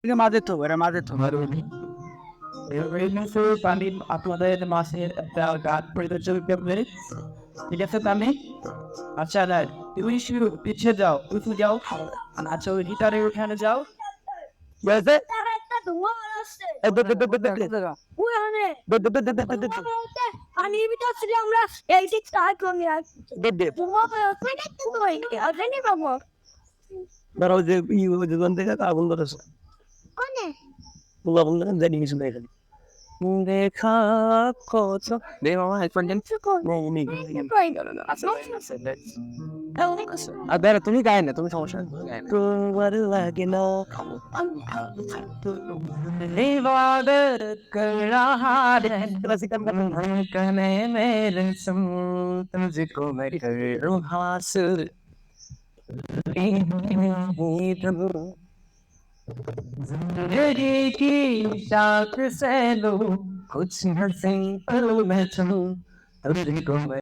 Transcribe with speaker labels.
Speaker 1: এটা মাঝে তো, এটা মাঝে তো।
Speaker 2: পানি আপনাদের মাসের একটা গান পরিদর্শক করে, ঠিক আছে তাহলে? আচ্ছা না, তুমি শুধু পিছিয়ে যাও, পিছিয়ে যাও। আচ্ছা ওই গিটারের ওখানে যাও।
Speaker 1: বুঝেছে?
Speaker 3: তার একটা ধোঁয়া আসছে
Speaker 1: এই দে, দে, দে, দে, দে, দে,
Speaker 3: ওখানে
Speaker 1: দে, দে, দে, দে, দে, দে, দে,
Speaker 3: পানির ভিতর ছিল আমরা এই দিক স্টার্ট করি আর
Speaker 1: দে, দে।
Speaker 3: ধোঁয়া বেরোচ্ছে না কিন্তু আর জানি বাবা
Speaker 1: ধরো ওই যে ওই যে দোকান থেকে আগুন ধরেছে।
Speaker 3: কোনে
Speaker 1: পোলা বন্ধু জানি কিছু নাই খালি। দেখা কত দে মামা হেডফোন দেন। নেই নেই আর বেরো তুমি গায়ে না তুমি সমস্যা নেই, তুমি গায়ে না। তোমার লাগে না इबादत कर रहा है क्लासिकल धड़कने मेरे सुन तुझको मैं करूँ हासिल जिंदगी की शाख से लो कुछ हंसी पल में चलूं तुझको मैं